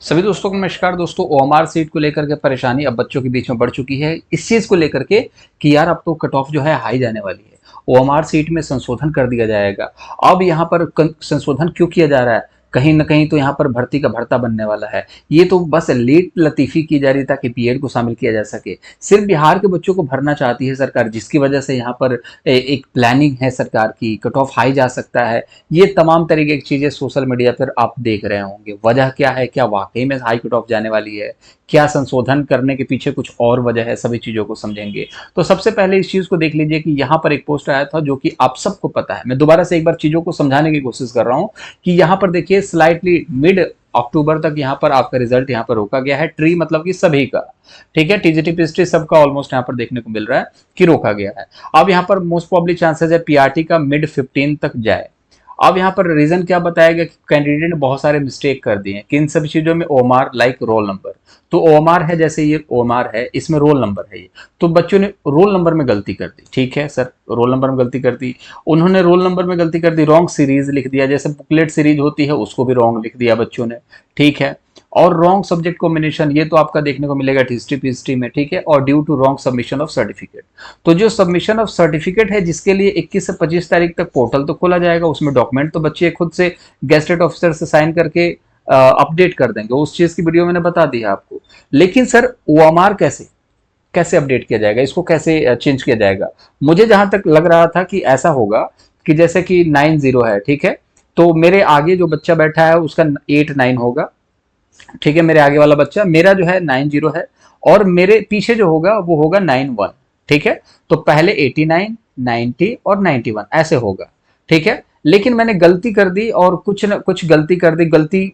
सभी दोस्तों को नमस्कार। दोस्तों, ओएमआर सीट को लेकर के परेशानी अब बच्चों के बीच में बढ़ चुकी है इस चीज को लेकर के कि यार अब तो कट ऑफ जो है हाई जाने वाली है। ओएमआर सीट में संशोधन कर दिया जाएगा। अब यहाँ पर संशोधन क्यों किया जा रहा है? कहीं ना कहीं तो यहाँ पर भर्ती का भर्ता बनने वाला है। ये तो बस लेट लतीफी की जा रही ताकि बीएड को शामिल किया जा सके। सिर्फ बिहार के बच्चों को भरना चाहती है सरकार, जिसकी वजह से यहाँ पर एक प्लानिंग है सरकार की, कट ऑफ हाई जा सकता है। ये तमाम तरीके की चीजें सोशल मीडिया पर आप देख रहे होंगे। वजह क्या है? क्या वाकई में हाई कट ऑफ जाने वाली है? क्या संशोधन करने के पीछे कुछ और वजह है? सभी चीजों को समझेंगे। तो सबसे पहले इस चीज को देख लीजिए कि यहाँ पर एक पोस्ट आया था जो कि आप सबको पता है। मैं दोबारा से एक बार चीजों को समझाने की कोशिश कर रहा हूँ कि यहाँ पर देखिए स्लाइटली मिड अक्टूबर तक यहाँ पर आपका रिजल्ट यहाँ पर रोका गया है। ट्री मतलब कि सभी का, ठीक है, टीजीटी पीएसटी सबका ऑलमोस्ट यहाँ पर देखने को मिल रहा है कि रोका गया है। अब यहाँ पर मोस्ट प्रॉब्ली चांसेस है पीआरटी का मिड 15 तक जाए। अब यहाँ पर रीजन क्या बताया गया कि कैंडिडेट ने बहुत सारे मिस्टेक कर दिए हैं। किन सब चीजों में? OMR like roll number. तो ओएमआर है, जैसे ये ओएमआर है, इसमें रोल नंबर है ये, तो बच्चों ने रोल नंबर में गलती कर दी। ठीक है सर, रोल नंबर में गलती कर दी। उन्होंने रोल नंबर में गलती कर दी, रॉन्ग सीरीज लिख दिया। जैसे बुकलेट सीरीज होती है उसको भी रॉन्ग लिख दिया बच्चों ने। ठीक है, और रॉन्ग सब्जेक्ट कॉम्बिनेशन ये तो आपका देखने को मिलेगा हिस्ट्री पीएचडी में। ठीक है, और due to wrong submission of certificate. तो जो सबमिशन ऑफ सर्टिफिकेट है जिसके लिए 21 से 25 तारीख तक पोर्टल तो खोला जाएगा, उसमें डॉक्यूमेंट तो बच्चे खुद से गेस्टेड ऑफिसर से साइन करके अपडेट कर देंगे। उस चीज की वीडियो मैंने बता दी है आपको। लेकिन सर ओएमआर कैसे कैसे अपडेट किया जाएगा? इसको कैसे चेंज किया जाएगा? मुझे जहां तक लग रहा था कि ऐसा होगा कि जैसे कि 90 है, ठीक है, तो मेरे आगे जो बच्चा बैठा है उसका 89 होगा। ठीक है, मेरे आगे वाला बच्चा मेरा जो है 90 है, और मेरे पीछे जो होगा वो होगा 91। ठीक है, तो पहले 89, 90 और 91 ऐसे होगा। ठीक है, लेकिन मैंने गलती कर दी और कुछ न कुछ गलती कर दी, गलती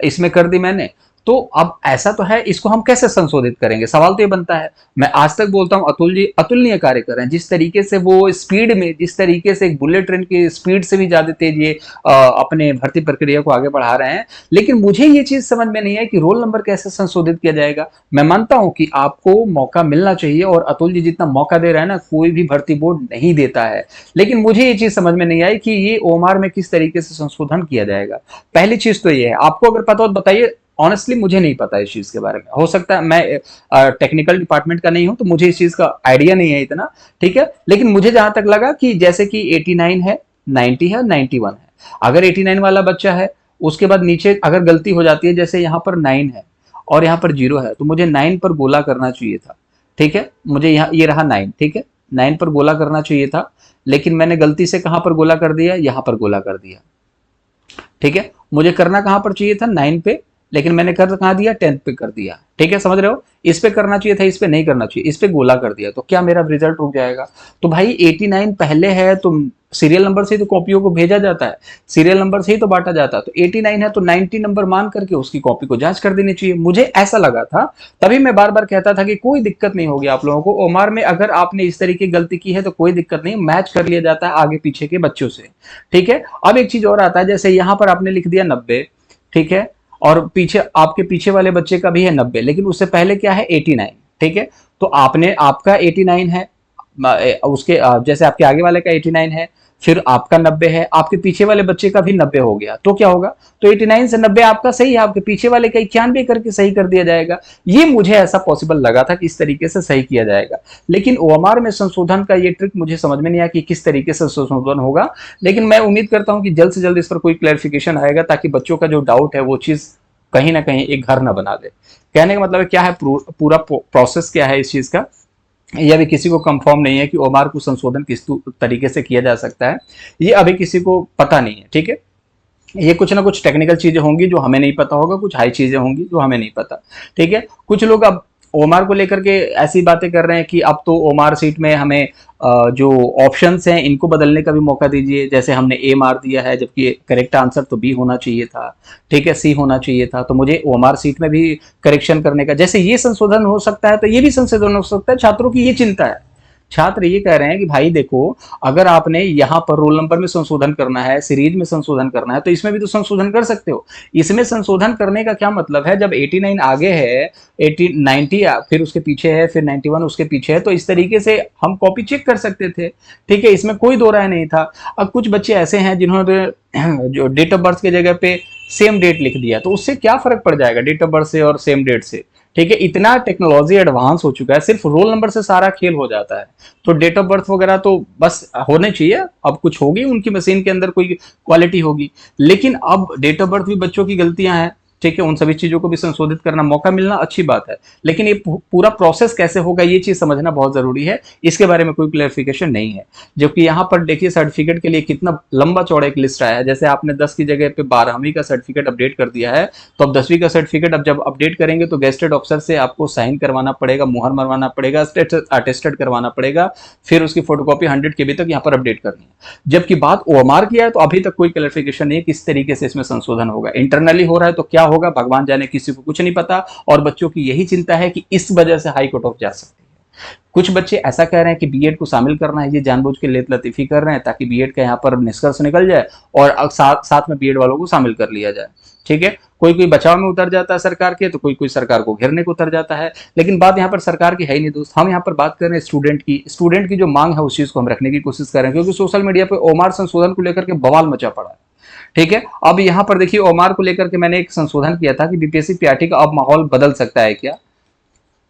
इसमें कर दी मैंने। तो अब ऐसा तो है, इसको हम कैसे संशोधित करेंगे? सवाल तो ये बनता है। मैं आज तक बोलता हूं अतुल जी अतुलनीय कार्य कर रहे हैं। जिस तरीके से वो स्पीड में, जिस तरीके से एक बुलेट ट्रेन की स्पीड से भी ज्यादा तेज ये अपने भर्ती प्रक्रिया को आगे बढ़ा रहे हैं। लेकिन मुझे ये चीज समझ में नहीं है कि रोल नंबर कैसे संशोधित किया जाएगा। मैं मानता हूं कि आपको मौका मिलना चाहिए, और अतुल जी जितना मौका दे रहे हैं ना, कोई भी भर्ती बोर्ड नहीं देता है। लेकिन मुझे ये चीज समझ में नहीं आई कि ये ओएमआर में किस तरीके से संशोधन किया जाएगा। पहली चीज तो ये है, आपको अगर पता हो तो बताइए। ऑनेस्टली मुझे नहीं पता इस चीज के बारे में। हो सकता है मैं टेक्निकल डिपार्टमेंट का नहीं हूं, तो मुझे इस चीज का आइडिया नहीं है इतना। ठीक है, लेकिन मुझे जहां तक लगा कि जैसे कि 89 है, 90 है, 91 है। अगर 89 वाला बच्चा है, उसके बाद नीचे अगर गलती हो जाती है, जैसे यहाँ पर 9 है और यहाँ पर 0 है, तो मुझे 9 पर गोला करना चाहिए था। ठीक है, मुझे यहाँ ये रहा 9, ठीक है, 9 पर गोला करना चाहिए था, लेकिन मैंने गलती से कहां पर गोला कर दिया? यहाँ पर गोला कर दिया। ठीक है, मुझे करना कहां पर चाहिए था? 9 पे, लेकिन मैंने कर कहां दिया? 10 पे कर दिया। ठीक है, समझ रहे हो? इस पे करना चाहिए था, इस पे नहीं करना चाहिए, इस पे गोला कर दिया, तो क्या मेरा रिजल्ट रुक जाएगा? तो भाई 89 पहले है तो सीरियल नंबर से ही तो कॉपियों को भेजा जाता है, सीरियल नंबर से ही तो बांटा जाता है। तो 89 है तो 90 नंबर मान करके उसकी कॉपी को जांच कर देनी चाहिए। मुझे ऐसा लगा था, तभी मैं बार बार कहता था कि कोई दिक्कत नहीं होगी आप लोगों को। ओमार में अगर आपने इस तरीके की गलती की है तो कोई दिक्कत नहीं, मैच कर लिया जाता है आगे पीछे के बच्चों से। ठीक है, अब एक चीज और आता है, जैसे यहां पर आपने लिख दिया 90, ठीक है, और पीछे आपके पीछे वाले बच्चे का भी है 90, लेकिन उससे पहले क्या है? 89। ठीक है, तो आपने आपका 89 है, उसके जैसे आपके आगे वाले का 89 है, फिर आपका 90 है, आपके पीछे वाले बच्चे का भी 90 हो गया, तो क्या होगा? तो 89 से 90 आपका सही है, आपके पीछे वाले का 91 करके सही कर दिया जाएगा। ये मुझे ऐसा पॉसिबल लगा था कि इस तरीके से सही किया जाएगा। लेकिन ओएमआर में संशोधन का ये ट्रिक मुझे समझ में नहीं आया कि किस तरीके से संशोधन होगा। लेकिन मैं उम्मीद करता हूं कि जल्द से जल्द इस पर कोई क्लैरिफिकेशन आएगा, ताकि बच्चों का जो डाउट है वो चीज कहीं ना कहीं एक घर ना बना दे। कहने का मतलब क्या है, पूरा प्रोसेस क्या है इस चीज का, यह अभी किसी को कंफर्म नहीं है कि ओएमआर को संशोधन किस तरीके से किया जा सकता है। ये अभी किसी को पता नहीं है। ठीक है, ये कुछ ना कुछ टेक्निकल चीजें होंगी जो हमें नहीं पता होगा, कुछ हाई चीजें होंगी जो हमें नहीं पता। ठीक है, कुछ लोग अब ओमार को लेकर के ऐसी बातें कर रहे हैं कि अब तो ओमार सीट में हमें जो ऑप्शंस हैं इनको बदलने का भी मौका दीजिए। जैसे हमने ए मार दिया है, जबकि करेक्ट आंसर तो बी होना चाहिए था। ठीक है, सी होना चाहिए था, तो मुझे ओमार सीट में भी करेक्शन करने का, जैसे ये संशोधन हो सकता है तो ये भी संशोधन हो सकता है। छात्रों की ये चिंता है। छात्र ये कह रहे हैं कि भाई देखो, अगर आपने यहाँ पर रोल नंबर में संशोधन करना है, सीरीज में संशोधन करना है, तो इसमें भी तो संशोधन कर सकते हो। इसमें संशोधन करने का क्या मतलब है? जब 89 आगे है, 80 90 फिर उसके पीछे है, फिर 91 उसके पीछे है, तो इस तरीके से हम कॉपी चेक कर सकते थे। ठीक है, इसमें कोई दो राय नहीं था। अब कुछ बच्चे ऐसे हैं जिन्होंने जो डेट ऑफ बर्थ की जगह पे सेम डेट लिख दिया, तो उससे क्या फर्क पड़ जाएगा डेट ऑफ बर्थ से और सेम डेट से। ठीक है, इतना टेक्नोलॉजी एडवांस हो चुका है, सिर्फ रोल नंबर से सारा खेल हो जाता है। तो डेट ऑफ बर्थ वगैरह तो बस होने चाहिए, अब कुछ होगी उनकी मशीन के अंदर कोई क्वालिटी होगी, लेकिन अब डेट ऑफ बर्थ भी बच्चों की गलतियां हैं। ठीक है, उन सभी चीजों को भी संशोधित करना, मौका मिलना अच्छी बात है, लेकिन ये पूरा प्रोसेस कैसे होगा ये चीज समझना बहुत जरूरी है, इसके बारे में कोई क्लेरिफिकेशन नहीं है। जबकि यहाँ पर देखिए सर्टिफिकेट के लिए कितना लंबा चौड़ा एक लिस्ट आया है, जैसे आपने 10 की जगह पे 12वीं का सर्टिफिकेट अपडेट कर दिया है, तो अब 10वीं का सर्टिफिकेट अब जब अपडेट करेंगे तो गेस्टेड ऑफिसर से आपको साइन करवाना पड़ेगा, मुहर मरवाना पड़ेगा, अटेस्टेड करवाना पड़ेगा, फिर उसकी फोटोकॉपी 100 KB तक यहाँ पर अपडेट करनी है। जबकि बात ओएमआर की है तो अभी तक कोई क्लैरिफिकेशन नहीं है किस तरीके से इसमें संशोधन होगा, इंटरनली हो रहा है तो क्या होगा भगवान जाने, किसी को कुछ नहीं पता। और बच्चों की यही चिंता है कि इस वजह से हाई कोर्ट ऑफ जा सकती है। कुछ बच्चे ऐसा कह रहे हैं कि बीएड को शामिल करना है, ये जानबूझ के लेत लतीफी कर रहे हैं ताकि बीएड का यहाँ पर निष्कर्ष निकल जाए और साथ में बीएड वालों को शामिल कर लिया जाए। ठीक है, कोई कोई बचाव में उतर जाता है सरकार के, तो कोई कोई सरकार को घेरने को उतर जाता है, लेकिन बात यहाँ पर सरकार की है ही नहीं दोस्त। हम यहाँ पर बात कर रहे हैं स्टूडेंट की जो मांग है उस चीज को हम रखने की कोशिश कर रहे हैं, क्योंकि सोशल मीडिया पे ओमार संशोधन को लेकर के बवाल मचा पड़ा है। ठीक है, अब यहाँ पर देखिए ओमार को लेकर के मैंने एक संशोधन किया था कि बीपीएससी पीआरटी का अब माहौल बदल सकता है क्या।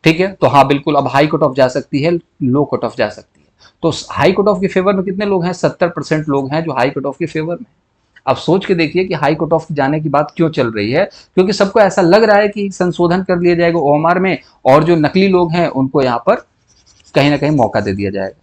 ठीक है, तो हाँ बिल्कुल, अब हाई कोर्ट ऑफ जा सकती है, लो कोर्ट ऑफ जा सकती है। तो हाई कोर्ट ऑफ के फेवर में कितने लोग हैं, 70% लोग हैं जो हाई कोर्ट ऑफ के फेवर में। अब सोच के देखिए कि हाई कोर्ट ऑफ जाने की बात क्यों चल रही है, क्योंकि सबको ऐसा लग रहा है कि संशोधन कर लिया जाएगा ओएमआर में, और जो नकली लोग हैं उनको यहाँ पर कहीं ना कहीं मौका दे दिया जाएगा।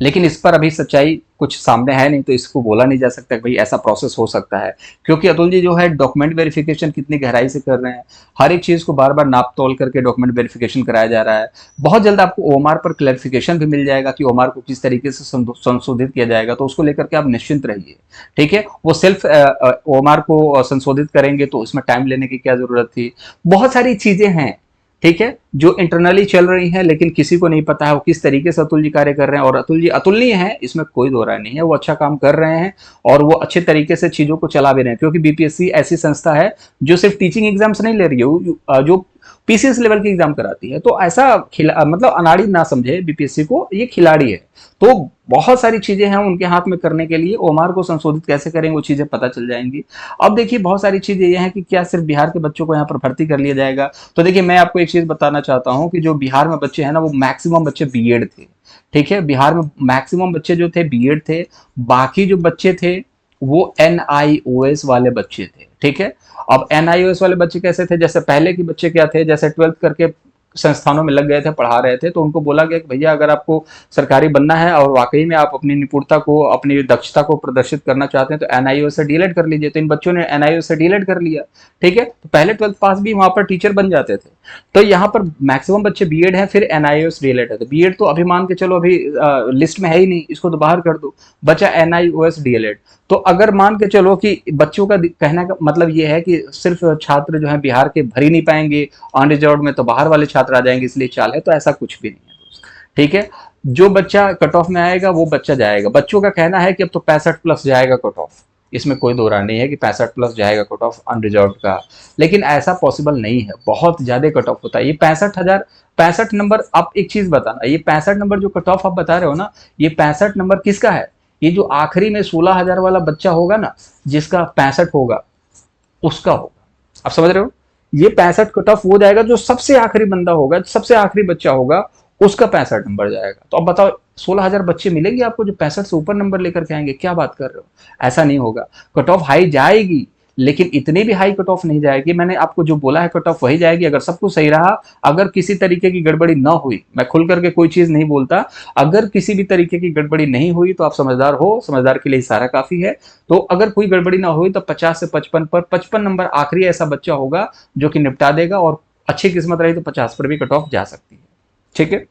लेकिन इस पर अभी सच्चाई कुछ सामने है नहीं, तो इसको बोला नहीं जा सकता कि भाई ऐसा प्रोसेस हो सकता है, क्योंकि अतुल जी जो है डॉक्यूमेंट वेरिफिकेशन कितनी गहराई से कर रहे हैं, हर एक चीज को बार बार नाप तोल करके डॉक्यूमेंट वेरिफिकेशन कराया जा रहा है। बहुत जल्द आपको ओएमआर पर क्लैरिफिकेशन भी मिल जाएगा कि ओएमआर को किस तरीके से संशोधित किया जाएगा, तो उसको लेकर के आप निश्चिंत रहिए। ठीक है, वो सिर्फ ओएमआर को संशोधित करेंगे तो उसमें टाइम लेने की क्या जरूरत थी। बहुत सारी चीजें हैं, ठीक है, जो इंटरनली चल रही हैं, लेकिन किसी को नहीं पता है वो किस तरीके से अतुल जी कार्य कर रहे हैं। और अतुल जी अतुलनीय है, इसमें कोई दो राय नहीं है, वो अच्छा काम कर रहे हैं और वो अच्छे तरीके से चीजों को चला भी रहे हैं, क्योंकि बीपीएससी ऐसी संस्था है जो सिर्फ टीचिंग एग्जाम्स नहीं ले रही है, जो पीसीएस लेवल की एग्जाम कराती है। तो ऐसा मतलब अनाड़ी ना समझे बीपीएससी को, ये खिलाड़ी है। तो बहुत सारी चीजें हैं उनके हाथ में करने के लिए, ओमार को संशोधित कैसे करेंगे वो चीजें पता चल जाएंगी। अब देखिए बहुत सारी चीजें ये हैं कि क्या सिर्फ बिहार के बच्चों को यहाँ पर भर्ती कर लिया जाएगा। तो देखिए मैं आपको एक चीज बताना चाहता हूँ कि जो बिहार में बच्चे हैं ना, वो मैक्सिमम बच्चे बीएड थे। ठीक है, बिहार में मैक्सिमम बच्चे जो थे बीएड थे, बाकी जो बच्चे थे वो एनआईओएस वाले बच्चे थे। ठीक है, अब एनआईओएस वाले बच्चे कैसे थे, जैसे पहले के बच्चे क्या थे, जैसे 12th करके संस्थानों में लग गए थे, पढ़ा रहे थे, तो उनको बोला गया कि भैया अगर आपको सरकारी बनना है और वाकई में आप अपनी निपुणता को, अपनी दक्षता को प्रदर्शित करना चाहते हैं, तो एनआईओ से डीएलएड कर लीजिए। तो इन बच्चों ने एनआईओ से डीएलएड कर लिया। ठीक है, तो पहले 12th पास भी वहां पर टीचर बन जाते थे। तो यहाँ पर मैक्सिमम बच्चे बीएड है, फिर एनआईओ से डीएलएड है। तो बीएड तो अभी मान के चलो अभी लिस्ट में है ही नहीं, इसको तो बाहर कर दो, बचा एनआईओएस डीएलएड। तो अगर मान के चलो कि बच्चों का कहने का मतलब ये है कि सिर्फ छात्र जो है बिहार के भर ही नहीं पाएंगे अनरिजर्व में, तो बाहर वाले छात्र आ जाएंगे इसलिए चाल है, तो ऐसा कुछ भी नहीं है दोस्त। ठीक है, जो बच्चा कट ऑफ में आएगा वो बच्चा जाएगा। बच्चों का कहना है कि अब तो 65+ जाएगा कट ऑफ, इसमें कोई दो राय नहीं है कि 65+ जाएगा कट ऑफ अनरिजर्व का, लेकिन ऐसा पॉसिबल नहीं है, बहुत ज्यादा कट ऑफ होता है। ये 65 नंबर, आप एक चीज बताना, ये 65 नंबर जो कट ऑफ आप बता रहे हो ना, ये 65 नंबर किसका है, ये जो आखिरी में 16,000 वाला बच्चा होगा ना, जिसका 65 होगा उसका होगा। आप समझ रहे हो, ये 65 कट ऑफ हो जाएगा, जो सबसे आखिरी बंदा होगा, सबसे आखिरी बच्चा होगा, उसका 65 नंबर जाएगा। तो अब बताओ 16,000 बच्चे मिलेंगे आपको जो 65 से ऊपर नंबर लेकर के आएंगे, क्या बात कर रहे हो, ऐसा नहीं होगा। कट ऑफ हाई जाएगी, लेकिन इतनी भी हाई कट ऑफ नहीं जाएगी। मैंने आपको जो बोला है कट ऑफ वही जाएगी, अगर सब कुछ सही रहा, अगर किसी तरीके की गड़बड़ी ना हुई, मैं खुल करके कोई चीज नहीं बोलता, अगर किसी भी तरीके की गड़बड़ी नहीं हुई तो आप समझदार हो, समझदार के लिए इशारा काफी है। तो अगर कोई गड़बड़ी ना हुई तो 50 से 55 पर 55 नंबर आखिरी ऐसा बच्चा होगा जो कि निपटा देगा, और अच्छी किस्मत रही तो 50 पर भी कट ऑफ जा सकती है। ठीक है,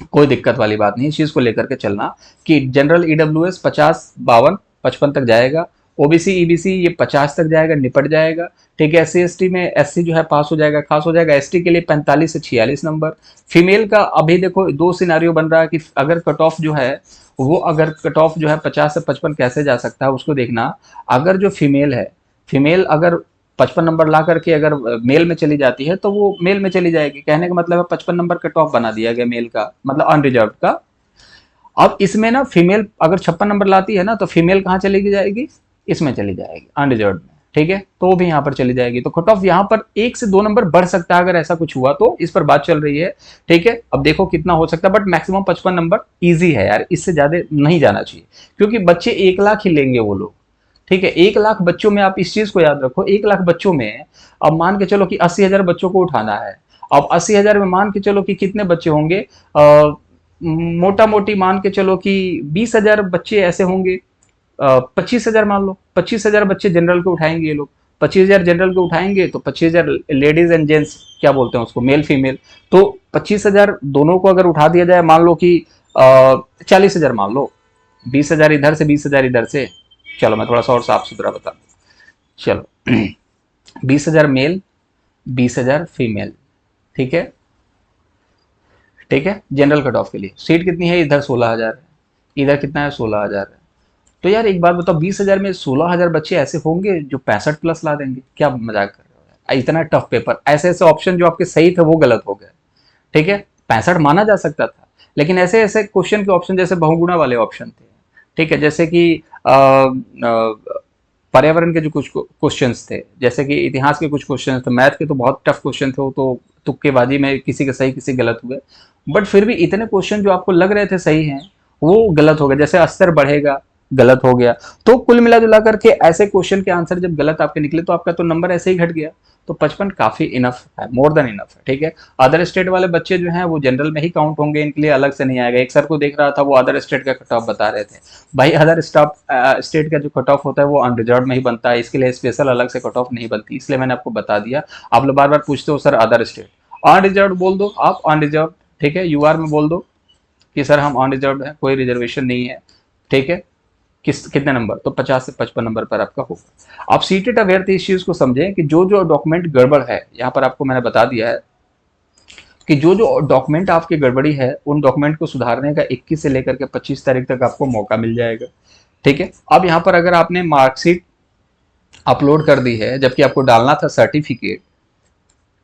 कोई दिक्कत वाली बात नहीं, इस चीज को लेकर के चलना कि जनरल ईडब्ल्यूएस 50, 52, 55 तक जाएगा, ओबीसी ईबीसी ये 50 तक जाएगा, निपट जाएगा। ठीक है, एससी एसटी में एससी जो है पास हो जाएगा, खास हो जाएगा। एसटी के लिए 45 से 46 नंबर। फीमेल का अभी देखो दो सिनारियो बन रहा है कि अगर कट ऑफ जो है वो, अगर कट ऑफ जो है 50 से 55 कैसे जा सकता है उसको देखना। अगर जो फीमेल है, फीमेल अगर 55 नंबर ला करके अगर मेल में चली जाती है तो वो मेल में चली जाएगी, कहने का मतलब है 55 नंबर कट ऑफ बना दिया गया मेल का, मतलब अनरिजर्व का। अब इसमें ना फीमेल अगर 56 नंबर लाती है ना, तो फीमेल कहाँ चली जाएगी, इसमें चली जाएगी अनरिजर्व में, ठीक है, तो वो भी यहाँ पर चली जाएगी। तो कट ऑफ यहाँ पर 1 से 2 नंबर बढ़ सकता है अगर ऐसा कुछ हुआ तो, इस पर बात चल रही है, ठीक है। अब देखो कितना हो सकता है, बट मैक्सिमम 55 नंबर इजी है यार, इससे ज्यादा नहीं जाना चाहिए, क्योंकि बच्चे 1 लाख ही लेंगे वो लोग, ठीक है। 1 लाख बच्चों में आप इस चीज को याद रखो, 1 लाख बच्चों में अब मान के चलो कि 80,000 बच्चों को उठाना है। अब 80,000 में मान के चलो कि कितने बच्चे होंगे, मोटा मोटी मान के चलो कि 20,000 बच्चे ऐसे होंगे, 25,000 मान लो, 25,000 बच्चे जनरल के उठाएंगे ये लोग, 25,000 जनरल के उठाएंगे तो 25,000 लेडीज एंड जेंट्स, क्या बोलते हैं उसको, मेल फीमेल, तो 25,000 दोनों को अगर उठा दिया जाए, मान लो कि 40,000 मान लो, 20,000 इधर से 20,000 इधर से, चलो मैं थोड़ा सा और साफ सुथरा बता दूं, चलो 20,000 मेल, 20,000 फीमेल, ठीक है, ठीक है, जनरल कट ऑफ के लिए सीट कितनी है, इधर 16,000 है, इधर कितना है 16,000 है। तो यार एक बात बताओ, 20,000 में 16,000 बच्चे ऐसे होंगे जो 65 प्लस ला देंगे, क्या मजाक कर रहे हो यार, इतना टफ पेपर, ऐसे ऐसे ऑप्शन जो आपके सही थे वो गलत हो गए, ठीक है। 65 माना जा सकता था, लेकिन ऐसे ऐसे क्वेश्चन के ऑप्शन जैसे बहुगुणा वाले ऑप्शन थे, ठीक है, जैसे कि पर्यावरण के जो कुछ क्वेश्चंस थे, जैसे कि इतिहास के कुछ क्वेश्चंस थे, मैथ के तो बहुत टफ क्वेश्चन थे, वो तो तुक्केबाजी में किसी के सही किसी गलत हुए, बट फिर भी इतने क्वेश्चन जो आपको लग रहे थे सही हैं वो गलत हो गए, जैसे अस्तर बढ़ेगा, गलत हो गया। तो कुल मिला जुला करके ऐसे क्वेश्चन के आंसर जब गलत आपके निकले तो आपका तो नंबर ऐसे ही घट गया। तो 55 काफी इनफ है, मोर देन इनफ है, ठीक है। अदर स्टेट वाले बच्चे जो हैं वो जनरल में ही काउंट होंगे, इनके लिए अलग से नहीं आएगा। एक सर को देख रहा था, वो अदर स्टेट का कट ऑफ बता रहे थे, भाई अदर स्टेट का जो कट ऑफ होता है वो अनरिजर्व में ही बनता है, इसके लिए स्पेशल अलग से कट ऑफ नहीं बनती, इसलिए मैंने आपको बता दिया। आप लोग बार बार पूछते हो सर अदर स्टेट, अनरिजर्व बोल दो आप, अनरिजर्व, ठीक है, यूआर में बोल दो कि सर हम अनरिजर्व है, कोई रिजर्वेशन नहीं है, ठीक है। कितने नंबर, तो 50 से 55 नंबर पर आपका होगा। आप सीटेट अवेयर थे, इस चीज को समझें कि जो जो डॉक्यूमेंट गड़बड़ है, यहाँ पर आपको मैंने बता दिया है कि जो जो डॉक्यूमेंट आपकी गड़बड़ी है उन डॉक्यूमेंट को सुधारने का 21 से लेकर के 25 तारीख तक आपको मौका मिल जाएगा, ठीक है। अब यहाँ पर अगर आपने मार्कशीट अपलोड कर दी है जबकि आपको डालना था सर्टिफिकेट,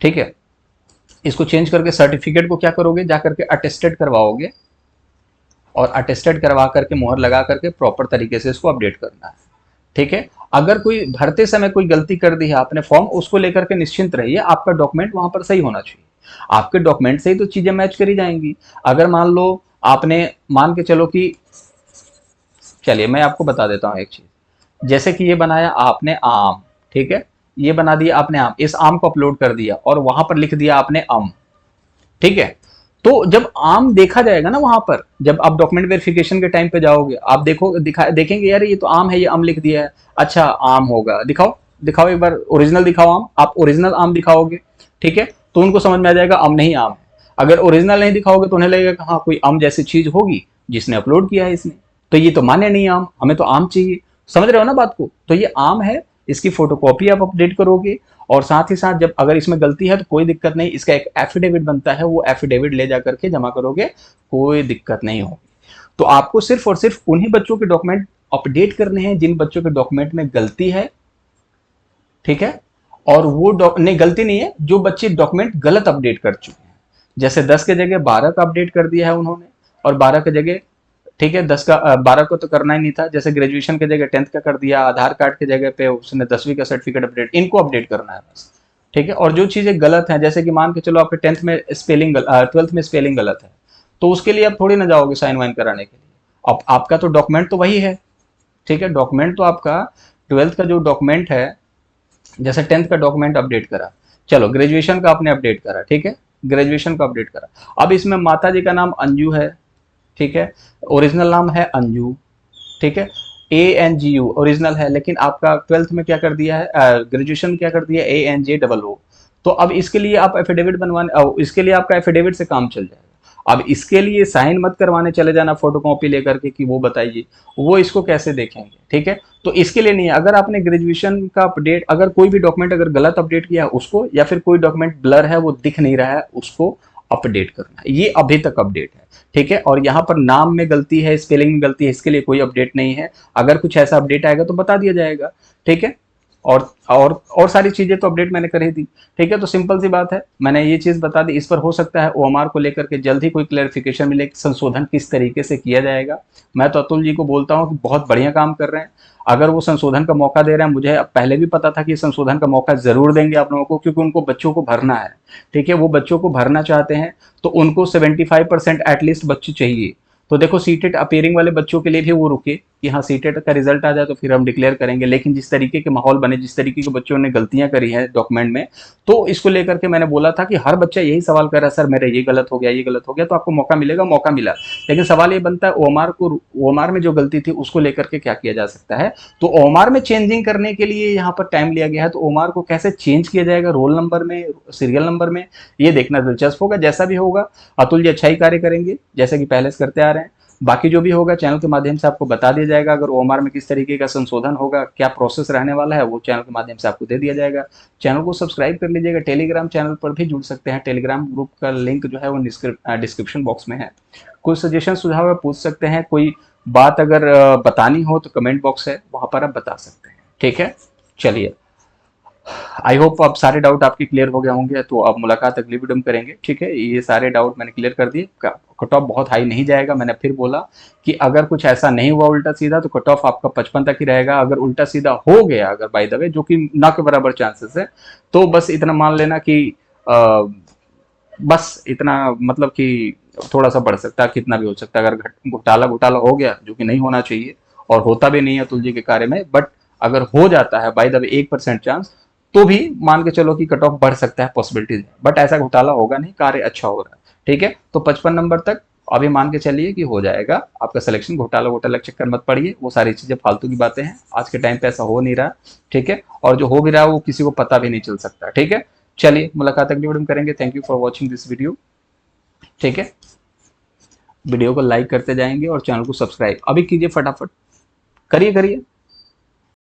ठीक है, इसको चेंज करके सर्टिफिकेट को क्या करोगे, जाकर के अटेस्टेड करवाओगे, और अटेस्टेड करवा करके मोहर लगा करके प्रॉपर तरीके से इसको अपडेट करना है, ठीक है। अगर कोई भरते समय कोई गलती कर दी है आपने फॉर्म, उसको लेकर के निश्चिंत रहिए, आपका डॉक्यूमेंट वहां पर सही होना चाहिए, आपके डॉक्यूमेंट से ही तो चीजें मैच करी जाएंगी। अगर मान लो आपने, मान के चलो कि, चलिए मैं आपको बता देता हूँ एक चीज, जैसे कि ये बनाया आपने आम, ठीक है, ये बना दिया आपने आम, इस आम को अपलोड कर दिया और वहां पर लिख दिया आपने अम, ठीक है। तो जब आम देखा जाएगा ना वहां पर, जब आप डॉक्यूमेंट वेरिफिकेशन के टाइम पे जाओगे, आप देखेंगे यार ये तो आम है, ये आम लिख दिया है, अच्छा आम होगा, दिखाओ दिखाओ एक बार ओरिजिनल दिखाओ आम, आप ओरिजिनल आम दिखाओगे, ठीक है, तो उनको समझ में आ जाएगा आम नहीं आम है। अगर ओरिजिनल नहीं दिखाओगे तो उन्हें लगेगा कि हाँ कोई आम जैसी चीज होगी जिसने अपलोड किया है इसने, तो ये तो माने नहीं आम, हमें तो आम चाहिए, समझ रहे हो ना बात को। तो ये आम है, इसकी फोटोकॉपी आप अपडेट करोगे, और साथ ही साथ जब अगर इसमें गलती है तो कोई दिक्कत नहीं, इसका एक एफिडेविट बनता है, वो एफिडेविट ले जा करके जमा करोगे, कोई दिक्कत नहीं होगी। तो आपको सिर्फ और सिर्फ उन्हीं बच्चों के डॉक्यूमेंट अपडेट करने हैं जिन बच्चों के डॉक्यूमेंट में गलती है, ठीक है, और वो नहीं गलती नहीं है, जो बच्चे डॉक्यूमेंट गलत अपडेट कर चुके हैं, जैसे 10 के जगह 12 का अपडेट कर दिया है उन्होंने, और 12 के जगह, ठीक है, 10 का 12 को तो करना ही नहीं था, जैसे ग्रेजुएशन के जगह 10th का कर दिया, आधार कार्ड के जगह पे उसने 10वीं का सर्टिफिकेट अपडेट, इनको अपडेट करना है बस, ठीक है। और जो चीजें गलत हैं, जैसे कि मान के चलो आपके 10th में स्पेलिंग, 12th में स्पेलिंग गलत है, तो उसके लिए आप थोड़ी ना जाओगे साइन वाइन कराने के लिए, अब आपका तो डॉक्यूमेंट तो वही है, ठीक है, डॉक्यूमेंट तो आपका 12th का जो डॉक्यूमेंट है, जैसे 10th का डॉक्यूमेंट अपडेट करा, चलो ग्रेजुएशन का आपने अपडेट करा, ठीक है, ग्रेजुएशन का अपडेट करा, अब इसमें माता जी का नाम अंजू है, ठीक है, ओरिजिनल नाम है अंजू, ठीक है, ANGU ओरिजिनल है, लेकिन आपका 12th में क्या कर दिया है, ग्रेजुएशन में क्या कर दिया है, ANJOO। तो अब इसके लिए आप एफिडेविट बनवाने, इसके लिए आपका एफिडेविट से काम चल जाएगा। अब इसके लिए साइन मत करवाने चले जाना फोटोकॉपी लेकर के कि वो बताइए, वो इसको कैसे देखेंगे, ठीक है। तो इसके लिए नहीं है, अगर आपने ग्रेजुएशन का अपडेट, अगर कोई भी डॉक्यूमेंट अगर गलत अपडेट किया है उसको, या फिर कोई डॉक्यूमेंट ब्लर है वो दिख नहीं रहा है उसको अपडेट करना है, ये अभी तक अपडेट है, ठीक है। और यहाँ पर नाम में गलती है, स्पेलिंग में गलती है, इसके लिए कोई अपडेट नहीं है, अगर कुछ ऐसा अपडेट आएगा तो बता दिया जाएगा, ठीक है। और सारी चीजें तो अपडेट मैंने कर ही दी। ठीक है, तो सिंपल सी बात है, मैंने ये चीज बता दी। इस पर हो सकता है ओएमआर को लेकर के जल्द ही कोई क्लैरिफिकेशन मिले, संशोधन किस तरीके से किया जाएगा। मैं तो अतुल जी को बोलता हूँ कि बहुत बढ़िया काम कर रहे हैं। अगर वो संशोधन का मौका दे रहे हैं, मुझे अब पहले भी पता था कि संशोधन का मौका जरूर देंगे आप लोगों को, क्योंकि उनको बच्चों को भरना है। ठीक है, वो बच्चों को भरना चाहते हैं, तो उनको 75% एटलीस्ट बच्चे चाहिए। तो देखो, सीटेट अपेयरिंग वाले बच्चों के लिए भी वो रुके कि हाँ सीटेट का रिजल्ट आ जाए तो फिर हम डिक्लेयर करेंगे। लेकिन जिस तरीके के माहौल बने, जिस तरीके के बच्चों ने गलतियां करी हैं डॉक्यूमेंट में, तो इसको लेकर के मैंने बोला था कि हर बच्चा यही सवाल कर रहा है, सर मेरा ये गलत हो गया, ये गलत हो गया, तो आपको मौका मिलेगा। मौका मिला, लेकिन सवाल ये बनता है ओएमआर में जो गलती थी उसको लेकर के क्या किया जा सकता है। तो ओएमआर में चेंजिंग करने के लिए यहाँ पर टाइम लिया गया है, तो ओएमआर को कैसे चेंज किया जाएगा, रोल नंबर में, सीरियल नंबर में, ये देखना दिलचस्प होगा। जैसा भी होगा अतुल जी अच्छा ही कार्य करेंगे, जैसे कि पहले से करते आ रहे हैं। बाकी जो भी होगा चैनल के माध्यम से आपको बता दिया जाएगा। अगर ओएमआर में किस तरीके का संशोधन होगा, क्या प्रोसेस रहने वाला है, वो चैनल के माध्यम से आपको दे दिया जाएगा। चैनल को सब्सक्राइब कर लीजिएगा। टेलीग्राम चैनल पर भी जुड़ सकते हैं, टेलीग्राम ग्रुप का लिंक जो है वो डिस्क्रिप्शन बॉक्स में है। कोई सजेशन सुझाव है पूछ सकते हैं, कोई बात अगर बतानी हो तो कमेंट बॉक्स है, वहां पर आप बता सकते हैं। ठीक है, चलिए, आई होप अब सारे डाउट आपके क्लियर हो गए होंगे। तो अब मुलाकात अगली वीडियो में करेंगे। ठीक है, ये सारे डाउट मैंने क्लियर कर दिए। कट ऑफ बहुत हाई नहीं जाएगा। मैंने फिर बोला कि अगर कुछ ऐसा नहीं हुआ उल्टा सीधा, तो कट ऑफ आपका 55 तक ही रहेगा। अगर उल्टा सीधा हो गया, अगर बाय द वे, जो कि ना के बराबर चांसेस है, तो बस इतना मान लेना कि बस इतना, मतलब कि थोड़ा सा बढ़ सकता है, कितना भी हो सकता है। अगर घोटाला घोटाला हो गया, जो कि नहीं होना चाहिए और होता भी नहीं है अतुल जी के कार्य में, बट अगर हो जाता है बाय द वे 1% चांस, तो भी मान के चलो कि कट ऑफ बढ़ सकता है, पॉसिबिलिटीज है। बट ऐसा घोटाला होगा नहीं, कार्य अच्छा हो रहा है। ठीक है, तो 55 नंबर तक अभी मान के चलिए कि हो जाएगा आपका सिलेक्शन। घोटाला घोटाला चक्कर मत पड़िए, वो सारी चीजें फालतू की बातें हैं। आज के टाइम पे ऐसा हो नहीं रहा। ठीक है, और जो हो भी रहा है वो किसी को पता भी नहीं चल सकता। ठीक है, चलिए मुलाकात अगली वीडियो में करेंगे। Thank you for watching this video. ठीक है, वीडियो को लाइक करते जाएंगे और चैनल को सब्सक्राइब अभी कीजिए, फटाफट करिए करिए।